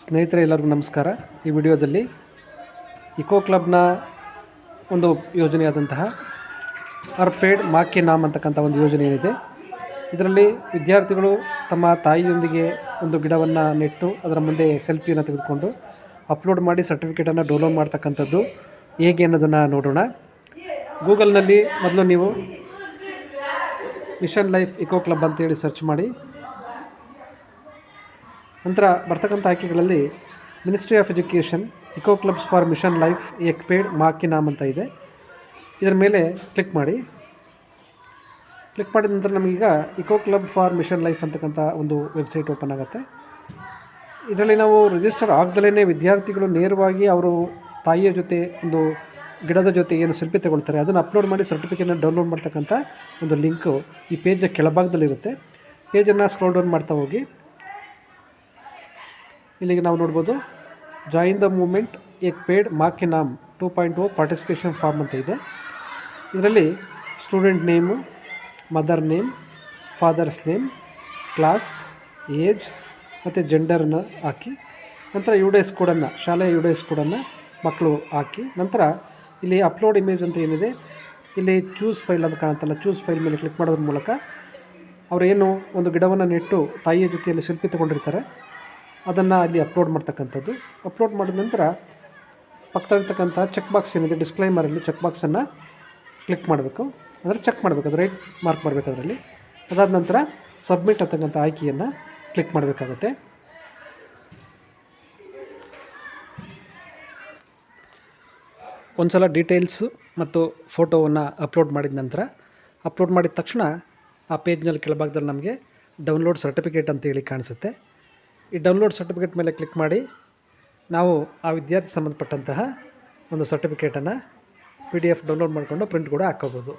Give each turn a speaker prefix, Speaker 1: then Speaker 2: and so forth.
Speaker 1: ಸ್ನೇಹಿತರೆ ಎಲ್ಲರಿಗೂ ನಮಸ್ಕಾರ. ಈ ವಿಡಿಯೋದಲ್ಲಿ ಇಕೋ ಕ್ಲಬ್ನ ಒಂದು ಯೋಜನೆಯಾದಂತಹ ಅರ್ಪೇಡ್ ಮಾ ಕೆ ನಾಮ್ ಅಂತಕ್ಕಂಥ ಒಂದು ಯೋಜನೆ ಏನಿದೆ, ಇದರಲ್ಲಿ ವಿದ್ಯಾರ್ಥಿಗಳು ತಮ್ಮ ತಾಯಿಯೊಂದಿಗೆ ಒಂದು ಗಿಡವನ್ನು ನೆಟ್ಟು ಅದರ ಮುಂದೆ ಸೆಲ್ಫಿಯನ್ನು ತೆಗೆದುಕೊಂಡು ಅಪ್ಲೋಡ್ ಮಾಡಿ ಸರ್ಟಿಫಿಕೇಟನ್ನು ಡೌನ್ಲೋಡ್ ಮಾಡ್ತಕ್ಕಂಥದ್ದು ಹೇಗೆ ಅನ್ನೋದನ್ನು ನೋಡೋಣ. ಗೂಗಲ್ನಲ್ಲಿ ಮೊದಲು ನೀವು ಮಿಷನ್ ಲೈಫ್ ಇಕೋ ಕ್ಲಬ್ ಅಂತೇಳಿ ಸರ್ಚ್ ಮಾಡಿ, ನಂತರ ಬರ್ತಕ್ಕಂಥ ಆಯ್ಕೆಗಳಲ್ಲಿ ministry of education eco clubs for mission life ಅರ್ಪೇಡ್ ಮಾ ಕೆ ನಾಮ್ ಅಂತ ಇದೆ. ಇದರ ಮೇಲೆ ಕ್ಲಿಕ್ ಮಾಡಿದ ನಂತರ ನಮಗೀಗ eco club for mission life ಅಂತಕ್ಕಂಥ ಒಂದು ವೆಬ್ಸೈಟ್ ಓಪನ್ ಆಗುತ್ತೆ. ಇದರಲ್ಲಿ ನಾವು ರಿಜಿಸ್ಟರ್ ಆಗದಲೇ ವಿದ್ಯಾರ್ಥಿಗಳು ನೇರವಾಗಿ ಅವರು ತಾಯಿಯ ಜೊತೆ ಒಂದು ಗಿಡದ ಜೊತೆ ಏನು ಸೆಲ್ಫಿ ತಗೊಳ್ತಾರೆ ಅದನ್ನು ಅಪ್ಲೋಡ್ ಮಾಡಿ ಸರ್ಟಿಫಿಕೇಟನ್ನು ಡೌನ್ಲೋಡ್ ಮಾಡ್ತಕ್ಕಂಥ ಒಂದು ಲಿಂಕು ಈ ಪೇಜ್ನ ಕೆಳಭಾಗದಲ್ಲಿರುತ್ತೆ. ಪೇಜನ್ನು ಸ್ಕ್ರೋಲ್ ಡೌನ್ ಮಾಡ್ತಾ ಹೋಗಿ ಇಲ್ಲಿಗೆ ನಾವು ನೋಡ್ಬೋದು ಜಾಯಿನ್ ದ ಮೂವ್ಮೆಂಟ್ ಅರ್ಪೇಡ್ ಮಾ ಕೆ ನಾಮ್ 2.0 ಪಾರ್ಟಿಸಿಪೇಷನ್ ಫಾರ್ಮ್ ಅಂತ ಇದೆ. ಇದರಲ್ಲಿ student name, mother name, father's name, class, age ಮತ್ತು ಜೆಂಡರನ್ನು ಹಾಕಿ, ನಂತರ UDS ಕೋಡನ್ನು, ಶಾಲೆಯ UDS ಕೋಡನ್ನು ಮಕ್ಕಳು ಹಾಕಿ, ನಂತರ ಇಲ್ಲಿ ಅಪ್ಲೋಡ್ ಇಮೇಜ್ ಅಂತ ಏನಿದೆ ಇಲ್ಲಿ ಚೂಸ್ ಫೈಲ್ ಅಂತ ಕಾಣುತ್ತಲ್ಲ, ಚೂಸ್ ಫೈಲ್ ಮೇಲೆ ಕ್ಲಿಕ್ ಮಾಡೋದ್ರ ಮೂಲಕ ಅವರೇನು ಒಂದು ಗಿಡವನ್ನು ನೆಟ್ಟು ತಾಯಿಯ ಜೊತೆಯಲ್ಲಿ ಸೆಲ್ಫಿ ತೊಗೊಂಡಿರ್ತಾರೆ ಅದನ್ನು ಅಲ್ಲಿ ಅಪ್ಲೋಡ್ ಮಾಡ್ತಕ್ಕಂಥದ್ದು. ಅಪ್ಲೋಡ್ ಮಾಡಿದ ನಂತರ ಪಕ್ಕದಲ್ಲಿರ್ತಕ್ಕಂಥ ಚೆಕ್ ಬಾಕ್ಸ್ ಏನಿದೆ ಡಿಸ್ಕ್ಲೈಮರಲ್ಲಿ ಚೆಕ್ ಬಾಕ್ಸನ್ನು ಕ್ಲಿಕ್ ಮಾಡಬೇಕು, ಅಂದರೆ ಚೆಕ್ ಮಾಡಬೇಕು, ಅದು ರೈಟ್ ಮಾರ್ಕ್ ಮಾಡಬೇಕು ಅದರಲ್ಲಿ. ಅದಾದ ನಂತರ ಸಬ್ಮಿಟ್ ಅಂತಕ್ಕಂಥ ಆಯ್ಕೆಯನ್ನು ಕ್ಲಿಕ್ ಮಾಡಬೇಕಾಗುತ್ತೆ. ಒಂದು ಸಲ ಡೀಟೇಲ್ಸು ಮತ್ತು ಫೋಟೋವನ್ನು ಅಪ್ಲೋಡ್ ಮಾಡಿದ ನಂತರ ಅಪ್ಲೋಡ್ ಮಾಡಿದ ತಕ್ಷಣ ಆ ಪೇಜ್ನಲ್ಲಿ ಕೆಳಭಾಗದಲ್ಲಿ ನಮಗೆ ಡೌನ್ಲೋಡ್ ಸರ್ಟಿಫಿಕೇಟ್ ಅಂತೇಳಿ ಕಾಣಿಸುತ್ತೆ. ಈ ಡೌನ್ಲೋಡ್ ಸರ್ಟಿಫಿಕೇಟ್ ಮೇಲೆ ಕ್ಲಿಕ್ ಮಾಡಿ ನಾವು ಆ ವಿದ್ಯಾರ್ಥಿ ಸಂಬಂಧಪಟ್ಟಂತಹ ಒಂದು ಸರ್ಟಿಫಿಕೇಟನ್ನು PDF ಡೌನ್ಲೋಡ್ ಮಾಡಿಕೊಂಡು ಪ್ರಿಂಟ್ ಕೂಡ ಹಾಕ್ಕೋಬೋದು.